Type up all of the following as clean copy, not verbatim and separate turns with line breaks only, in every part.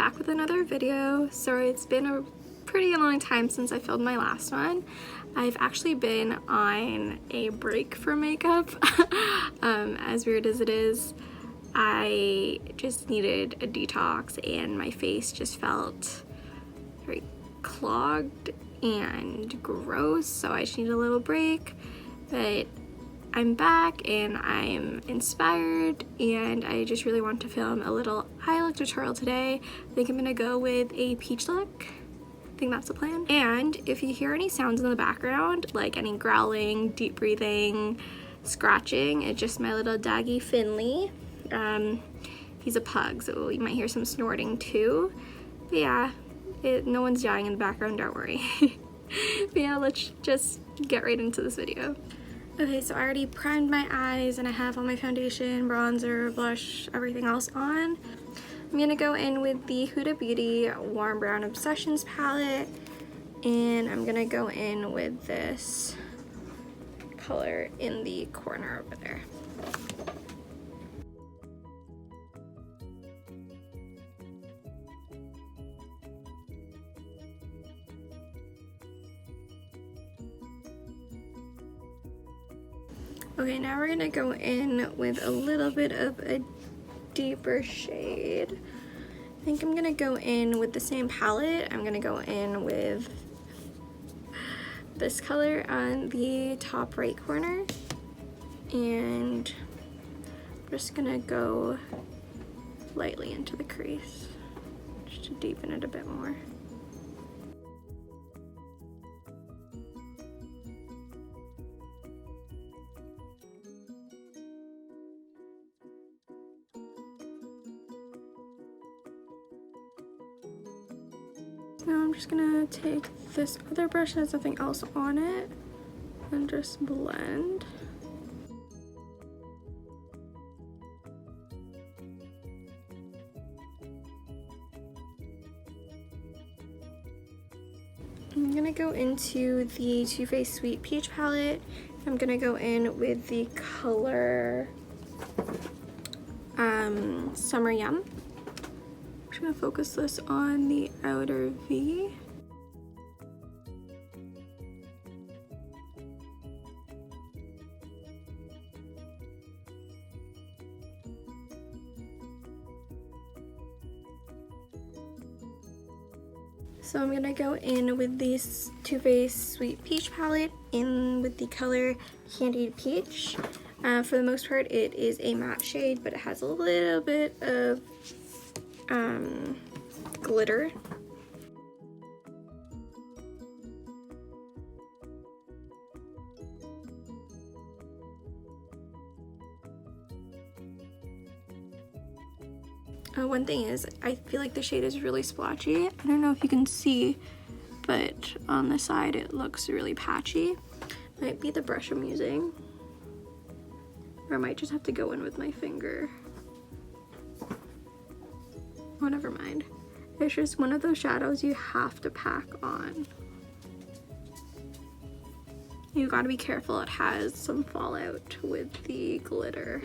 back with another video. Sorry, it's been a pretty long time since I filmed my last one. I've actually been on a break from makeup. As weird as it is, I just needed a detox and my face just felt very clogged and gross, so I just need a little break. But I'm back and I'm inspired and I just really want to film a little eye look tutorial today. I think I'm gonna go with a peach look. I think that's the plan. And if you hear any sounds in the background, like any growling, deep breathing, scratching, it's just my little doggy Finley. He's a pug, so you might hear some snorting too. But yeah, no one's dying in the background, don't worry. But yeah, let's just get right into this video. Okay, so I already primed my eyes and I have all my foundation, bronzer, blush, everything else on. I'm gonna go in with the Huda Beauty Warm Brown Obsessions palette, and I'm gonna go in with this color in the corner over there. Okay, now we're gonna go in with a little bit of a deeper shade. I think I'm gonna go in with the same palette. I'm gonna go in with this color on the top right corner, and I'm just gonna go lightly into the crease just to deepen it a bit more. Now I'm just gonna take this other brush that has nothing else on it and just blend. I'm gonna go into the Too Faced Sweet Peach palette. I'm gonna go in with the color Summer Yum. I'm just gonna focus this on the outer V. So I'm gonna go in with this Too Faced Sweet Peach palette in with the color Candied Peach. For the most part, it is a matte shade, but it has a little bit of glitter. One thing is, I feel like the shade is really splotchy. I don't know if you can see, but on the side it looks really patchy. Might be the brush I'm using, or I might just have to go in with my finger. Oh, never mind. It's just one of those shadows you have to pack on. You gotta be careful, it has some fallout with the glitter.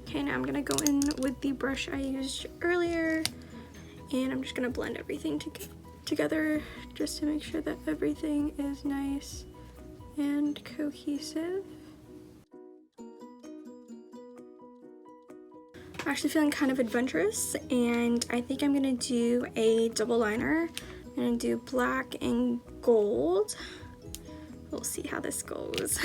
Okay, now I'm gonna go in with the brush I used earlier, and I'm just gonna blend everything together just to make sure that everything is nice and cohesive. I'm actually feeling kind of adventurous, and I think I'm gonna do a double liner. I'm gonna do black and gold. We'll see how this goes.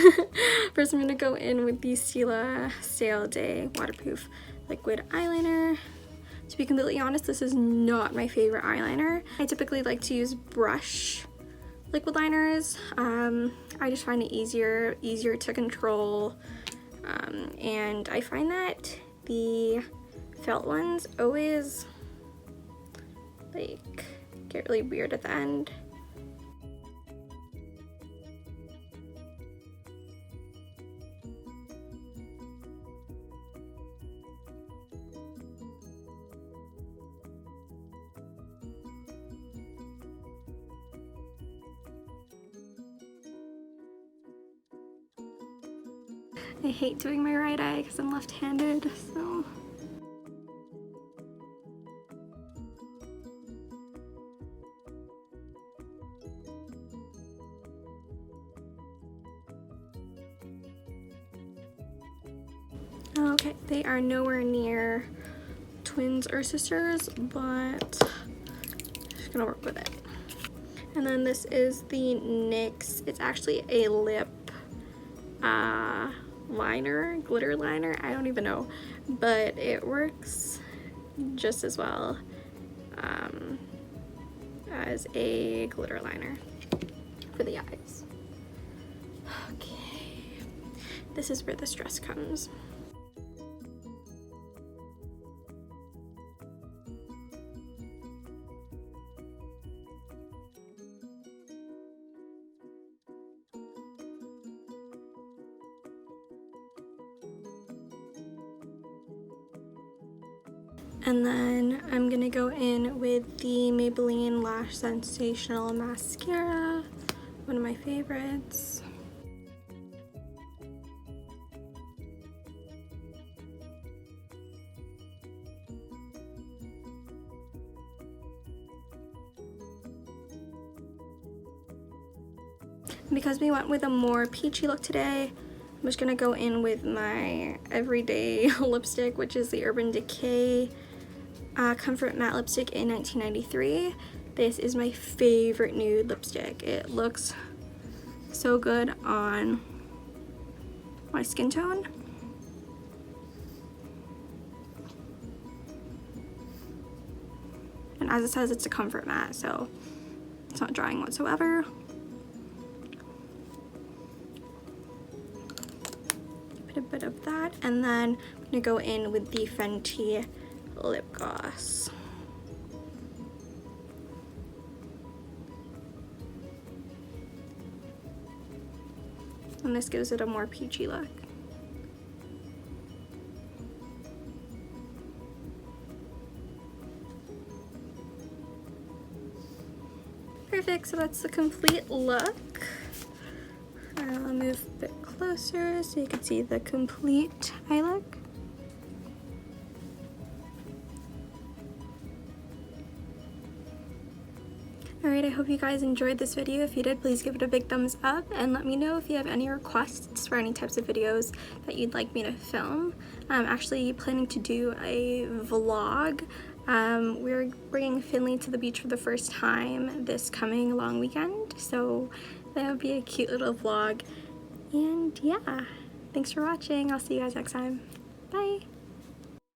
First, I'm gonna go in with the Stila Sail Day Waterproof Liquid Eyeliner. To be completely honest, this is not my favorite eyeliner. I typically like to use brush liquid liners. I just find it easier to control, and I find that the felt ones always like get really weird at the end. I hate doing my right eye because I'm left-handed, so Okay, they are nowhere near twins or sisters, but I'm just gonna work with it. And then this is the NYX. It's actually a lip liner, glitter liner. I don't even know, but it works just as well as a glitter liner for the eyes. Okay, this is where the stress comes. And then I'm gonna go in with the Maybelline Lash Sensational Mascara, one of my favorites. Because we went with a more peachy look today, I'm just gonna go in with my everyday lipstick, which is the Urban Decay Comfort Matte Lipstick in 1993. This is my favorite nude lipstick. It looks so good on my skin tone. And as it says, it's a comfort matte, so it's not drying whatsoever. Put a bit of that, and then I'm gonna go in with the Fenty lip gloss. And this gives it a more peachy look. Perfect, so that's the complete look. I'll move a bit closer so you can see the complete eye look. Alright, I hope you guys enjoyed this video. If you did, please give it a big thumbs up and let me know if you have any requests for any types of videos that you'd like me to film. I'm actually planning to do a vlog. We're bringing Finley to the beach for the first time this coming long weekend, so that would be a cute little vlog. And yeah, thanks for watching. I'll see you guys next time. Bye!